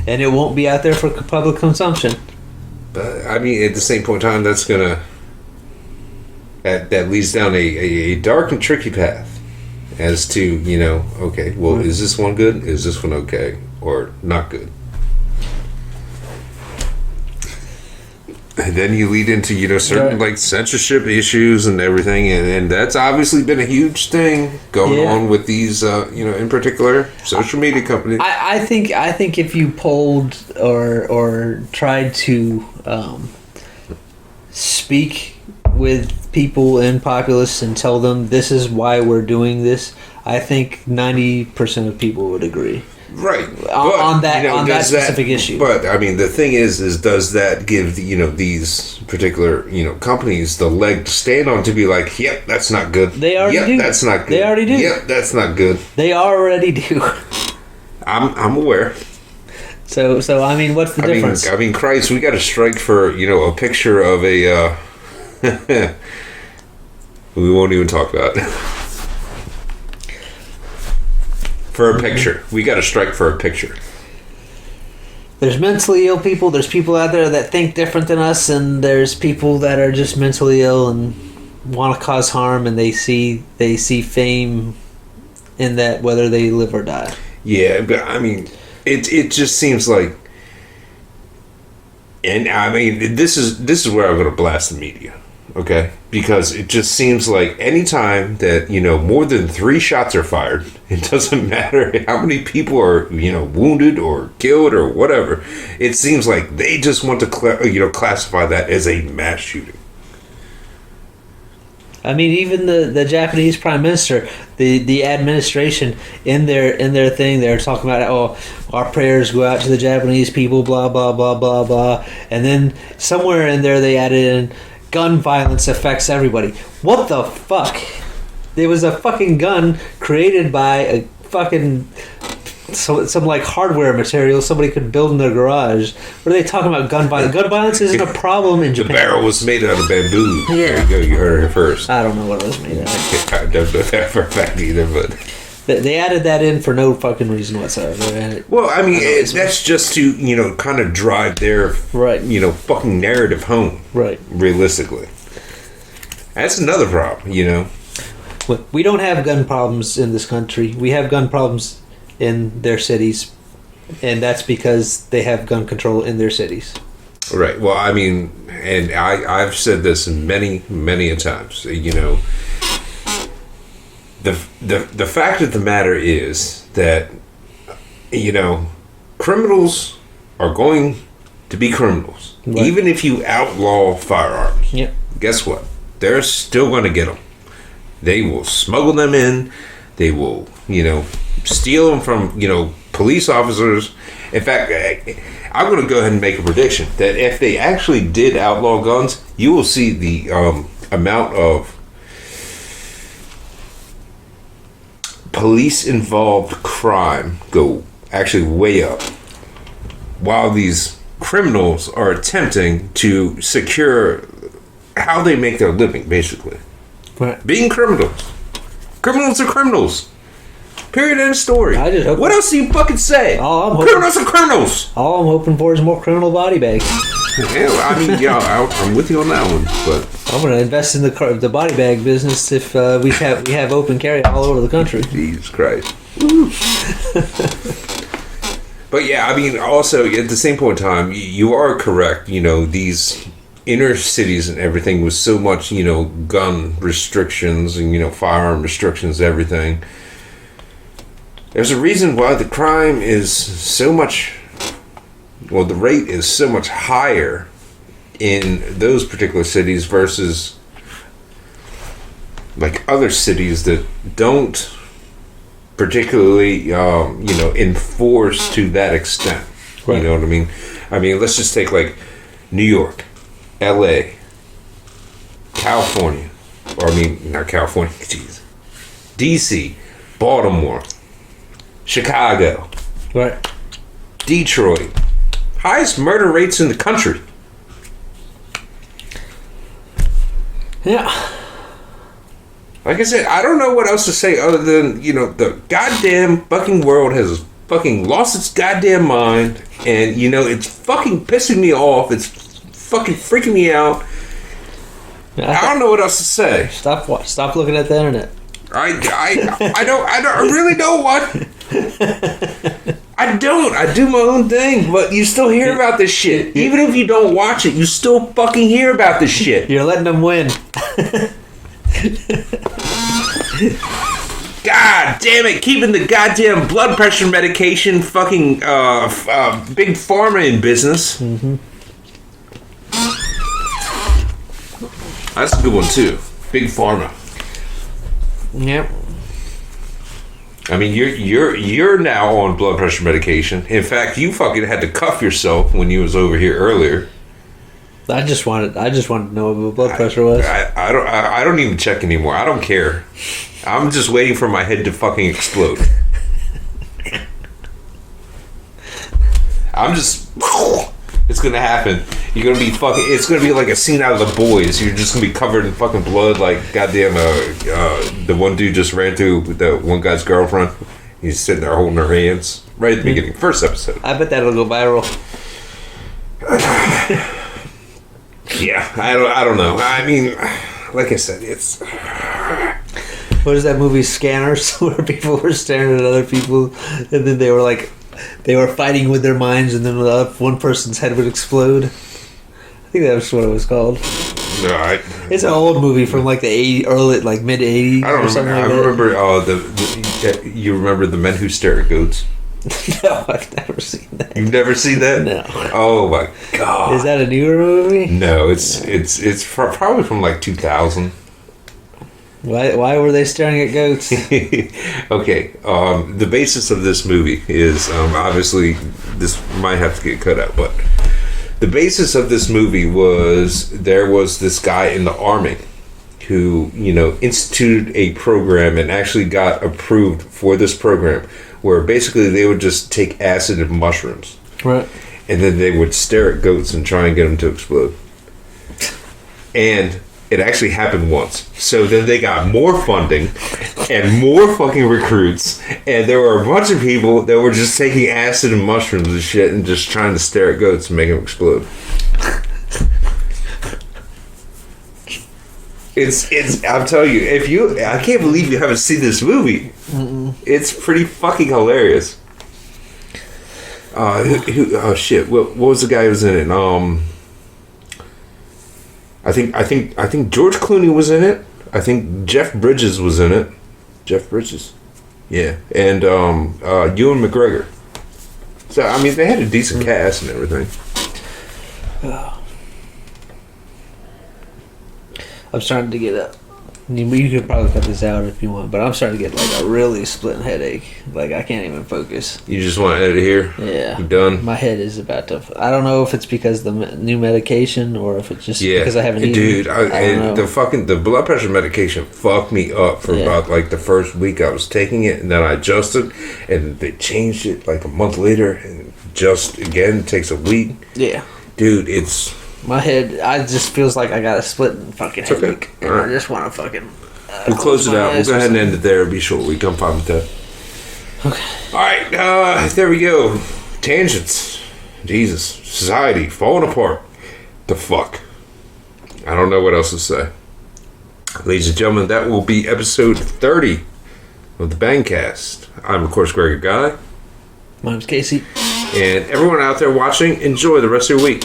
and it won't be out there for public consumption. But I mean, at the same point in time, that's gonna that leads down a dark and tricky path as to, you know, okay, well, is this one good? Is this one okay or not good? And then you lead into, you know, certain like censorship issues and everything, and that's obviously been a huge thing going on with these, you know, in particular social media companies. I think if you polled or tried to speak with people and populists and tell them this is why we're doing this, I think 90% of people would agree. Right. On that specific issue. But I mean, the thing is does that give, you know, these particular, you know, companies the leg to stand on to be like, yep, that's not good. They already do. That's not good. They already do. Yep, that's not good. They already do. I'm aware. So I mean, what's the difference? I mean, Christ, we got to strike for, you know, a picture of a. We won't even talk about it. For a picture. We got to strike for a picture. There's mentally ill people. There's people out there that think different than us, and there's people that are just mentally ill and want to cause harm, and they see fame in that, whether they live or die. Yeah, but I mean, it just seems like, and I mean, this is where I'm going to blast the media. Okay, because it just seems like anytime that, you know, more than 3 shots are fired, it doesn't matter how many people are, you know, wounded or killed or whatever. It seems like they just want to classify that as a mass shooting. I mean, even the Japanese Prime Minister, the administration in their thing, they're talking about, oh, our prayers go out to the Japanese people, blah blah blah blah blah, and then somewhere in there they added in, gun violence affects everybody. What the fuck? There was a fucking gun created by a fucking some like hardware material somebody could build in their garage. What are they talking about? Gun violence? Gun violence isn't a problem in Japan. The barrel was made out of bamboo. Yeah. There you go. You heard it first. I don't know what it was made out of. I don't know that for a fact either, but they added that in for no fucking reason whatsoever. Well, I mean, that's just to, you know, kind of drive their, you know, fucking narrative home. Right. Realistically. That's another problem, you know. We don't have gun problems in this country. We have gun problems in their cities, and that's because they have gun control in their cities. Right. Well, I mean, and I've said this many a times, you know. The fact of the matter is that, you know, criminals are going to be criminals. Right. Even if you outlaw firearms. Yep. Guess what? They're still going to get them. They will smuggle them in. They will, you know, steal them from, you know, police officers. In fact, I'm going to go ahead and make a prediction that if they actually did outlaw guns, you will see the amount of police-involved crime go actually way up, while these criminals are attempting to secure how they make their living, basically. Right. Being criminals. Criminals are criminals. Period, end of story. I just hope what else do you fucking say? Criminals are criminals. All I'm hoping for is more criminal body bags. Yeah, I mean, yeah, I'm with you on that one, but I'm going to invest in the body bag business if we have open carry all over the country. Jesus Christ. But yeah, I mean, also at the same point in time, you are correct. You know, these inner cities and everything with so much, you know, gun restrictions and, you know, firearm restrictions, everything. There's a reason why the crime is so much, well, the rate is so much higher in those particular cities versus like other cities that don't particularly, you know, enforce to that extent. Right. You know what I mean? I mean, let's just take like New York, LA, California, or I mean, not California, jeez, DC, Baltimore, Chicago, right, Detroit, highest murder rates in the country. Yeah. Like I said, I don't know what else to say other than, you know, the goddamn fucking world has fucking lost its goddamn mind, And, you know, it's fucking pissing me off. It's fucking freaking me out. I don't know what else to say. Stop looking at the internet. I really don't want. I don't. I do my own thing, but you still hear about this shit. Even if you don't watch it, you still fucking hear about this shit. You're letting them win. God damn it, keeping the goddamn blood pressure medication fucking big pharma in business. Mm-hmm. That's a good one too. Big pharma. Yep. I mean, you're now on blood pressure medication. In fact, you fucking had to cuff yourself when you was over here earlier. I just wanted to know what blood pressure was. I don't even check anymore. I don't care. I'm just waiting for my head to fucking explode. It's gonna happen. You're gonna be fucking. It's gonna be like a scene out of The Boys. You're just gonna be covered in fucking blood, like goddamn. The one dude just ran through the one guy's girlfriend. He's sitting there holding her hands right at the beginning, first episode. I bet that'll go viral. Yeah, I don't know. I mean, like I said, it's. What is that movie, Scanners, where people were staring at other people, and then they were fighting with their minds, and then one person's head would explode. I think that was what it was called. No, it's an old movie from like the mid '80s. I don't remember. I remember. You remember The Men Who Stare at Goats? No, I've never seen that. You've never seen that? No. Oh my god! Is that a newer movie? No, it's probably from like 2000. Why were they staring at goats? Okay, the basis of this movie is obviously this might have to get cut out, but the basis of this movie was there was this guy in the army who, you know, instituted a program and actually got approved for this program where basically they would just take acid and mushrooms, right, and then they would stare at goats and try and get them to explode. And it actually happened once. So then they got more funding and more fucking recruits, and there were a bunch of people that were just taking acid and mushrooms and shit and just trying to stare at goats and make them explode. It's I'm telling you, I can't believe you haven't seen this movie. Mm-mm. It's pretty fucking hilarious. Oh shit! What was the guy who was in it? I think George Clooney was in it. I think Jeff Bridges was in it. Jeff Bridges, yeah, and Ewan McGregor. So I mean, they had a decent cast and everything. I'm starting to get a. You could probably cut this out if you want, but I'm starting to get like a really splitting headache. Like I can't even focus. You just want out of here? Yeah. You done? My head is about to. I don't know if it's because of the new medication or if it's just because I haven't eaten. Dude, I don't know. The blood pressure medication fucked me up for about like the first week I was taking it, and then I adjusted, and they changed it like a month later, and just again it takes a week. Yeah. Dude, it's. My head, I just feels like I got a splitting fucking headache. And right. I just want to fucking... we'll close it out. We'll go ahead and end it there. Be short. We come fine with that. Okay. Alright, there we go. Tangents. Jesus. Society. Falling apart. The fuck. I don't know what else to say. Ladies and gentlemen, that will be episode 30 of the Bangcast. I'm, of course, Gregor Guy. My name's Casey. And everyone out there watching, enjoy the rest of your week.